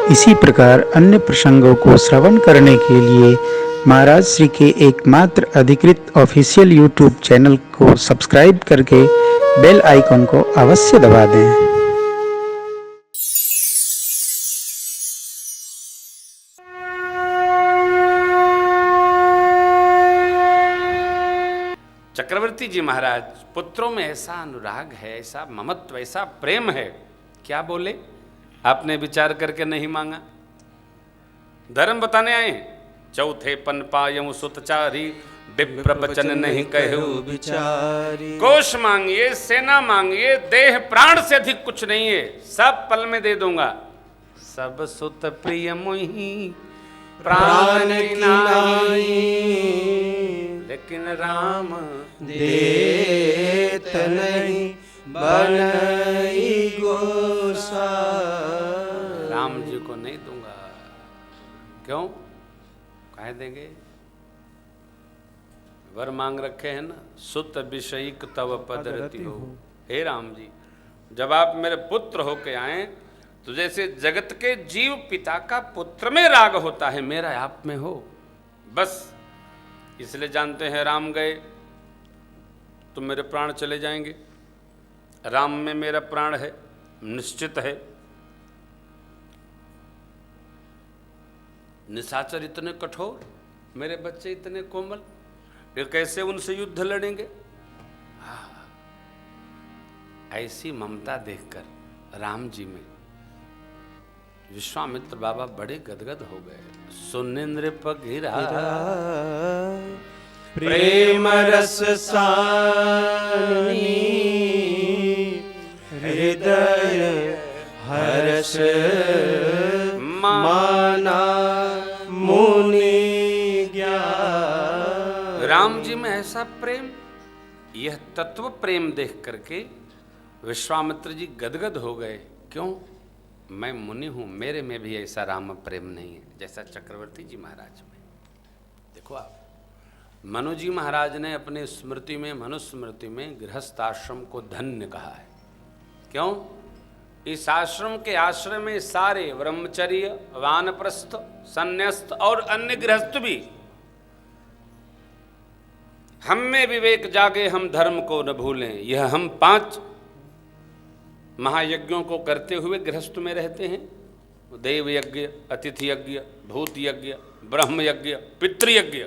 इसी प्रकार अन्य प्रसंगों को श्रवण करने के लिए महाराज श्री के एकमात्र अधिकृत ऑफिशियल यूट्यूब चैनल को सब्सक्राइब करके बेल आइकन को अवश्य दबा दें। चक्रवर्ती जी महाराज, पुत्रों में ऐसा अनुराग है, ऐसा ममत्व, ऐसा प्रेम है, क्या बोले? आपने विचार करके नहीं मांगा, धर्म बताने आए। चौथे पन पायऊ सुतचारी, विप्र बचन नहीं कहू विचारी। कोष मांगिए, सेना मांगिए, देह प्राण से अधिक कुछ नहीं है, सब पल में दे दूंगा। सब सुत प्रिय मोही प्राण की नाई, लेकिन राम देत नहीं बनई गोसा। राम जी को नहीं दूंगा। क्यों? कह देंगे, वर मांग रखे हैं ना, सुत विषयिक तव पदरति हो। हे राम जी, जब आप मेरे पुत्र होके आए तो जैसे जगत के जीव पिता का पुत्र में राग होता है, मेरा आप में हो। बस इसलिए जानते हैं, राम गए तो मेरे प्राण चले जाएंगे। राम में मेरा प्राण है, निश्चित है। निशाचर इतने कठोर, मेरे बच्चे इतने कोमल, वे कैसे उनसे युद्ध लड़ेंगे? ऐसी ममता देखकर राम जी में विश्वामित्र बाबा बड़े गदगद हो गए। सुनेंद्र पगिरा प्रेम रस सानी, हृदय हर्ष माना मुनि ज्ञान। राम जी में ऐसा प्रेम, यह तत्व प्रेम देख करके विश्वामित्र जी गदगद हो गए। क्यों? मैं मुनि हूं, मेरे में भी ऐसा राम प्रेम नहीं है जैसा चक्रवर्ती जी महाराज में। देखो आप, मनु जी महाराज ने अपने स्मृति में, मनुस्मृति में गृहस्थ आश्रम को धन्य कहा है। क्यों? इस आश्रम के आश्रय में सारे ब्रह्मचर्य, वानप्रस्थ, संन्यास्त और अन्य गृहस्थ भी, हम में विवेक जागे, हम धर्म को न भूलें, यह हम 5 महायज्ञों को करते हुए गृहस्थ में रहते हैं। देव यज्ञ, अतिथि यज्ञ, भूत यज्ञ, ब्रह्म यज्ञ, पितृयज्ञ,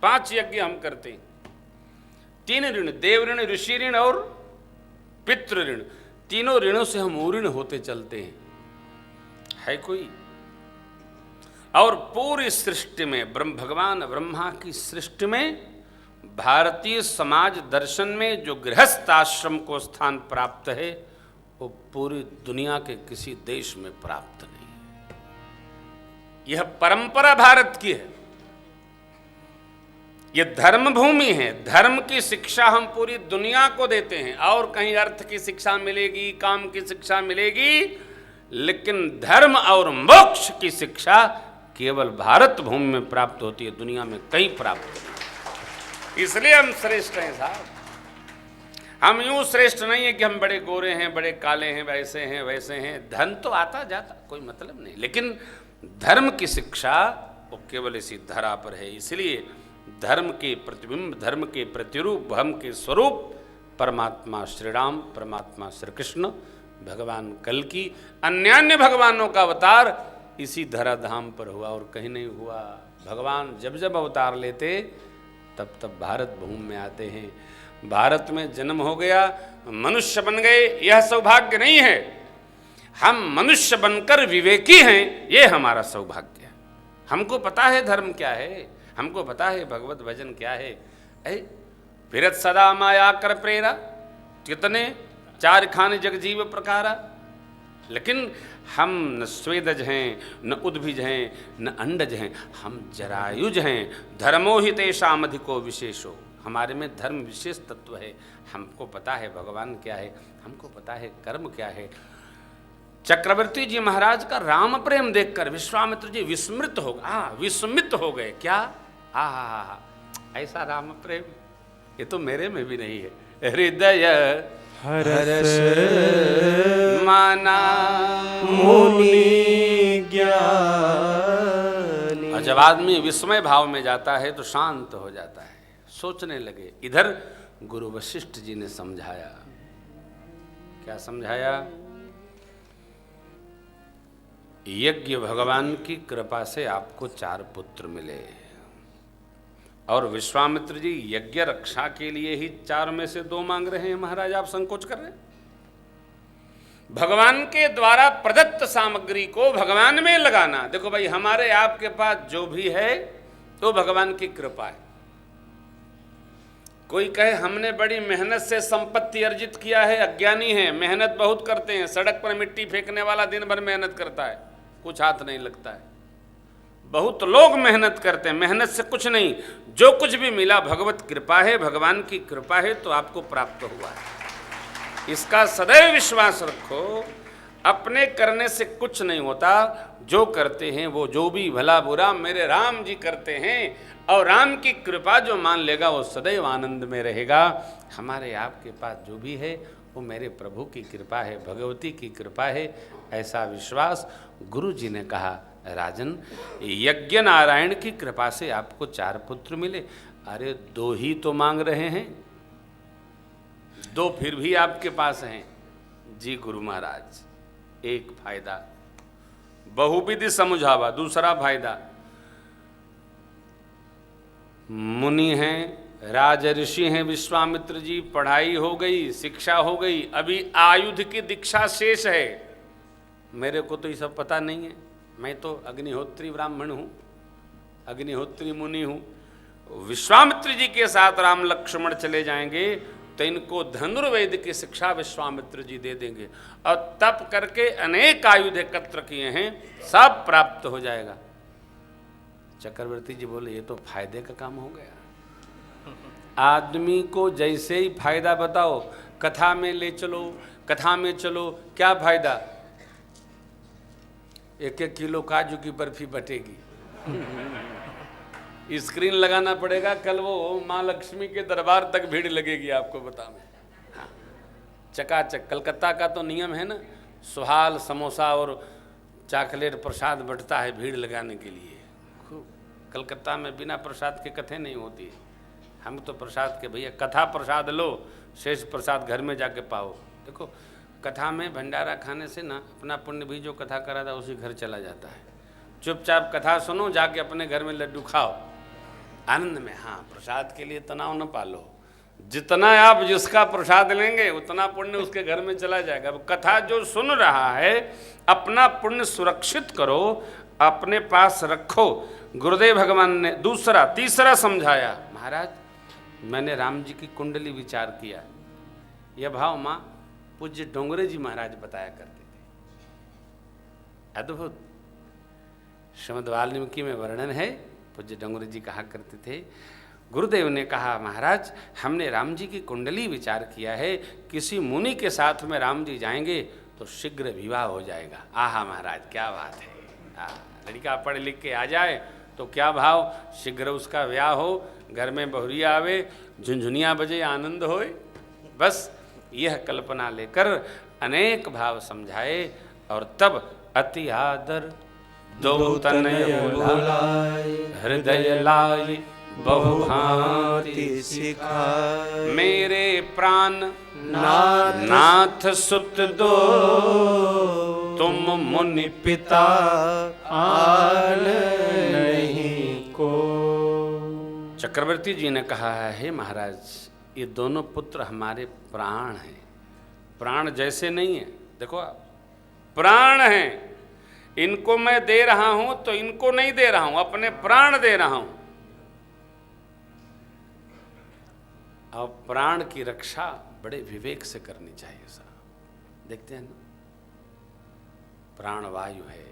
5 यज्ञ हम करते हैं। 3 ऋण, देव ऋण, ऋषि ऋण और पितृ ऋण, तीनों ऋणों से हम उऋण होते चलते हैं। है कोई? और पूरी सृष्टि में भगवान ब्रह्मा की सृष्टि में भारतीय समाज दर्शन में जो गृहस्थ आश्रम को स्थान प्राप्त है, वो पूरी दुनिया के किसी देश में प्राप्त नहीं है। यह परंपरा भारत की है, यह धर्म भूमि है। धर्म की शिक्षा हम पूरी दुनिया को देते हैं, और कहीं अर्थ की शिक्षा मिलेगी, काम की शिक्षा मिलेगी, लेकिन धर्म और मोक्ष की शिक्षा केवल भारत भूमि में प्राप्त होती है, दुनिया में कहीं प्राप्त नहीं। इसलिए हम श्रेष्ठ हैं साहब। हम यूं श्रेष्ठ नहीं है कि हम बड़े गोरे हैं, बड़े काले हैं, वैसे हैं वैसे हैं। धन तो आता जाता, कोई मतलब नहीं, लेकिन धर्म की शिक्षा वो केवल इसी धरा पर है। इसलिए धर्म के प्रतिबिंब, धर्म के प्रतिरूप, धर्म के स्वरूप परमात्मा श्री राम, परमात्मा श्री कृष्ण, भगवान कल्कि, अन्यान्य भगवानों का अवतार इसी धराधाम पर हुआ और कहीं नहीं हुआ। भगवान जब जब अवतार लेते तब तब भारत भूमि में आते हैं। भारत में जन्म हो गया, मनुष्य बन गए, यह सौभाग्य नहीं है। हम मनुष्य बनकर विवेकी हैं, यह हमारा सौभाग्य है। हमको पता है धर्म क्या है, हमको पता है भगवत भजन क्या है। फिरत सदा माया कर प्रेरा, कितने 4 खाने जगजीव प्रकारा। लेकिन हम न स्वेदज हैं, न उद्भिज हैं, न अंडज हैं, हम जरायुज हैं। धर्मो ही तेषाम अधिको विशेषो, हमारे में धर्म विशेष तत्व है। हमको पता है भगवान क्या है, हमको पता है कर्म क्या है। चक्रवर्ती जी महाराज का राम प्रेम देखकर विश्वामित्र जी विस्मृत हो गए, विस्मित हो गए। क्या? ऐसा राम प्रेम ये तो मेरे में भी नहीं है। हृदय हरस माना मुनि जब आदमी विस्मय भाव में जाता है तो शांत हो जाता है, सोचने लगे। इधर गुरु वशिष्ठ जी ने समझाया। क्या समझाया? यज्ञ भगवान की कृपा से आपको 4 पुत्र मिले, और विश्वामित्र जी यज्ञ रक्षा के लिए ही 4 में से 2 मांग रहे हैं। महाराज आप संकोच कर रहे हैं। भगवान के द्वारा प्रदत्त सामग्री को भगवान में लगाना। देखो भाई, हमारे आपके पास जो भी है तो भगवान की कृपा है। कोई कहे हमने बड़ी मेहनत से संपत्ति अर्जित किया है, अज्ञानी है। मेहनत बहुत करते हैं, सड़क पर मिट्टी फेंकने वाला दिन भर मेहनत करता है, कुछ हाथ नहीं लगता है। बहुत लोग मेहनत करते हैं, मेहनत से कुछ नहीं। जो कुछ भी मिला भगवत कृपा है, भगवान की कृपा है तो आपको प्राप्त हुआ है। इसका सदैव विश्वास रखो। अपने करने से कुछ नहीं होता, जो करते हैं वो जो भी भला बुरा मेरे राम जी करते हैं, और राम की कृपा जो मान लेगा वो सदैव आनंद में रहेगा। हमारे आपके पास जो भी है वो मेरे प्रभु की कृपा है, भगवती की कृपा है, ऐसा विश्वास। गुरु जी ने कहा, राजन यज्ञ नारायण की कृपा से आपको 4 पुत्र मिले। अरे 2 ही तो मांग रहे हैं, 2 फिर भी आपके पास हैं। जी गुरु महाराज, एक फायदा बहुविधि समझावा, दूसरा फायदा मुनि हैं, राज ऋषि हैं विश्वामित्र जी, पढ़ाई हो गई, शिक्षा हो गई, अभी आयुध की दीक्षा शेष है। मेरे को तो ये सब पता नहीं है, मैं तो अग्निहोत्री ब्राह्मण हूँ, अग्निहोत्री मुनि हूँ। विश्वामित्र जी के साथ राम लक्ष्मण चले जाएंगे तो इनको धनुर्वेद की शिक्षा विश्वामित्र जी दे देंगे, और तप करके अनेक आयुध एकत्र किए हैं, सब प्राप्त हो जाएगा। चक्रवर्ती जी बोले, ये तो फायदे का काम हो गया। आदमी को जैसे ही फायदा बताओ, कथा में ले चलो, कथा में चलो, क्या फायदा? 1-1 किलो काजू की बर्फी बटेगी। स्क्रीन लगाना पड़ेगा, कल वो माँ लक्ष्मी के दरबार तक भीड़ लगेगी, आपको बता मैं। हाँ, चकाचक। कलकत्ता का तो नियम है ना, सुहाल समोसा और चॉकलेट प्रसाद बंटता है भीड़ लगाने के लिए। कलकत्ता में बिना प्रसाद के कथे नहीं होती। हम तो प्रसाद के भैया, कथा प्रसाद लो, शेष प्रसाद घर में जाके पाओ। देखो, कथा में भंडारा खाने से ना अपना पुण्य भी जो कथा करा था उसी घर चला जाता है। चुपचाप कथा सुनो, जाके अपने घर में लड्डू खाओ आनंद में। हाँ, प्रसाद के लिए तनाव न पालो। जितना आप जिसका प्रसाद लेंगे उतना पुण्य उसके घर में चला जाएगा। अब कथा जो सुन रहा है, अपना पुण्य सुरक्षित करो, अपने पास रखो। गुरुदेव भगवान ने तीसरा समझाया। महाराज, मैंने राम जी की कुंडली विचार किया। यह भाव माँ पूज्य डोंगरे जी महाराज बताया करते थे। अद्भुत श्रीमद् वाल्मीकि में वर्णन है। पूज्य डोंगरे जी कहा करते थे, गुरुदेव ने कहा, महाराज हमने राम जी की कुंडली विचार किया है, किसी मुनि के साथ में राम जी जाएंगे तो शीघ्र विवाह हो जाएगा। आहा महाराज, क्या बात है। लड़का पढ़ लिख के आ जाए तो क्या भाव, शीघ्र उसका ब्याह हो, घर में बहुरिया आवे, झुंझुनिया बजे, आनंद होए। बस यह कल्पना लेकर अनेक भाव समझाए, और तब अति आदर दो तनय बुलाए, हृदय लाई बहुभांति सिखाए। मेरे प्राण नाथ सुत दो, तुम मुनि पिता आन नहीं को। चक्रवर्ती जी ने कहा है, महाराज ये दोनों पुत्र हमारे प्राण हैं। प्राण जैसे नहीं है, देखो आप, प्राण हैं। इनको मैं दे रहा हूं तो इनको नहीं दे रहा हूं, अपने प्राण दे रहा हूं। अब प्राण की रक्षा बड़े विवेक से करनी चाहिए साहब। देखते हैं ना, प्राण वायु है।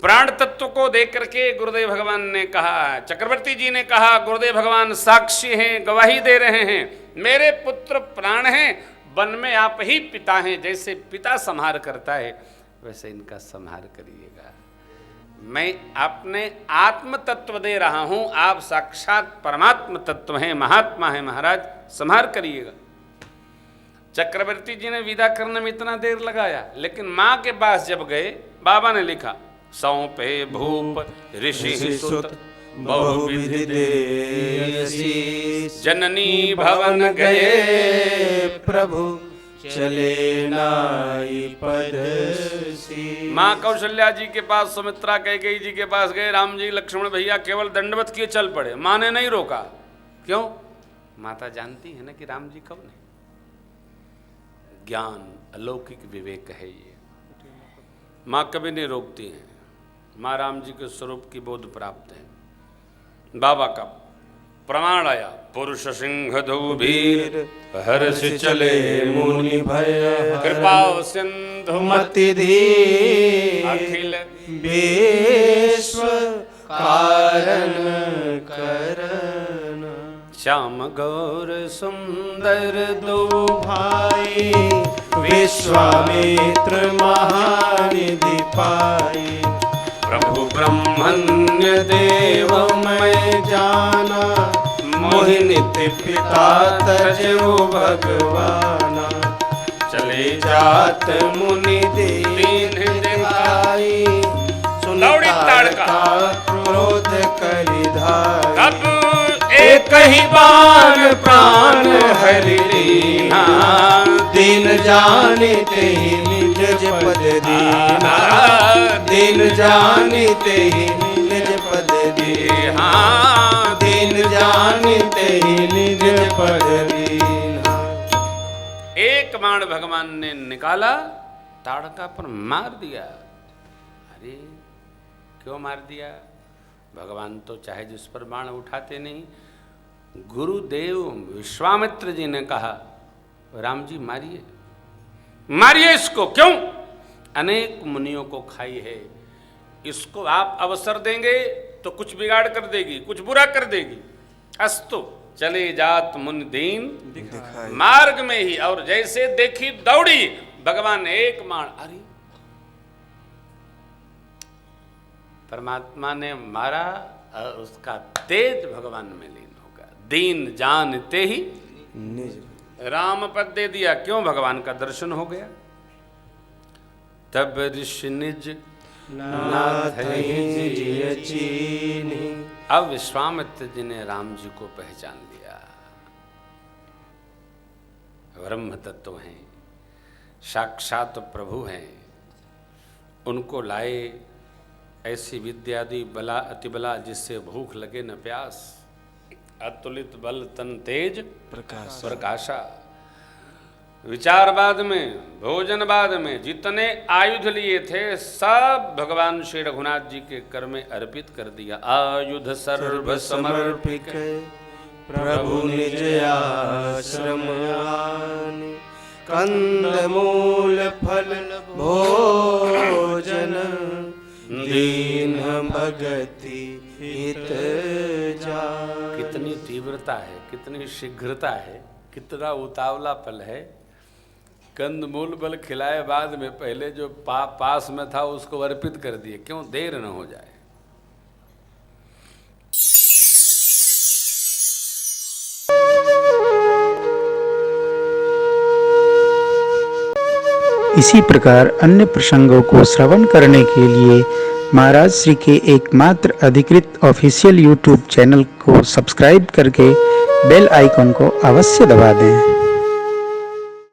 प्राण तत्व को देख करके गुरुदेव भगवान ने कहा, चक्रवर्ती जी ने कहा, गुरुदेव भगवान साक्षी हैं, गवाही दे रहे हैं, मेरे पुत्र प्राण हैं। वन में आप ही पिता हैं, जैसे पिता संहार करता है वैसे इनका संहार करिएगा। मैं अपने आत्म तत्व दे रहा हूं, आप साक्षात परमात्म तत्व हैं, महात्मा हैं, महाराज संहार करिएगा। चक्रवर्ती जी ने विदा करने में इतना देर लगाया, लेकिन माँ के पास जब गए, बाबा ने लिखा, सौंपे भूप ऋषि सुत बहुविध देशीष। जननी भवन गए प्रभु चले नाई पदसी। माँ कौशल्या जी के पास, सुमित्रा कैकेयी जी के पास गए, राम जी लक्ष्मण भैया केवल दंडवत किए चल पड़े। माँ ने नहीं रोका। क्यों? माता जानती है ना कि राम जी कौन है। ज्ञान, अलौकिक विवेक है ये। माँ कभी नहीं रोकती हैं। माँ राम जी के स्वरूप की बोध प्राप्त है। बाबा का प्रमाण आया, पुरुष सिंह धूबीर हर्ष चले मुनि भय कृपा सिंधु मति धीर। अखिल विश्व कारण करन। श्याम गौर सुंदर दो भाई विश्वामित्र महानिधि पाई। प्रभु ब्रह्मण्य देव मैं जाना। मोहिनित पिता तजो भगवाना। चले जात मुनि दीन दिखाई। लौड़ी ताड़का क्रोध करिधाई। तब एक ही बाण प्राण हरि लीना। दीन जानते ही निज पद दीना। दीन जानते ही निज पद दीना। दीन जानते ही निज पद दीना। एक बाण भगवान ने निकाला, ताड़का पर मार दिया। अरे क्यों मार दिया? भगवान तो चाहे जिस पर बाण उठाते नहीं। गुरुदेव विश्वामित्र जी ने कहा, राम जी मारिए, मारिए इसको। क्यों? अनेक मुनियों को खाई है, इसको आप अवसर देंगे तो कुछ बिगाड़ कर देगी, कुछ बुरा कर देगी। अस्तु चले जात मुनि दीन दिखाई। मार्ग में ही, और जैसे देखी दौड़ी, भगवान ने एक बाण, अरे परमात्मा ने मारा और उसका तेज भगवान में लीन होगा। दीन जानते ही निज राम पद दे दिया। क्यों? भगवान का दर्शन हो गया। तब ऋषि निज नाथ जिय चीन्ही। अब विश्वामित्र जी ने राम जी को पहचान लिया। ब्रह्म तत्व हैं, साक्षात प्रभु हैं। उनको लाए ऐसी विद्यादि बला अतिबला जिससे भूख लगे न प्यास। अतुलित बल तन तेज प्रकाशा। विचार बाद में, भोजन बाद में, जितने आयुध लिए थे सब भगवान श्री रघुनाथ जी के कर में अर्पित कर दिया। आयुध सर्व समर्पित प्रभु निज आश्रम आने। कंद मूल फल भोजन। दीन भगति हित जान। कितनी तीव्रता है, कितनी शीघ्रता है, कितना उतावला पल है। कंदमूल बल खिलाए बाद में पहले जो पास में था उसको अर्पित कर दिए। क्यों? देर न हो जाए। इसी प्रकार अन्य प्रसंगों को श्रवण करने के लिए महाराज श्री के एकमात्र अधिकृत ऑफिशियल यूट्यूब चैनल को सब्सक्राइब करके बेल आइकन को अवश्य दबा दें।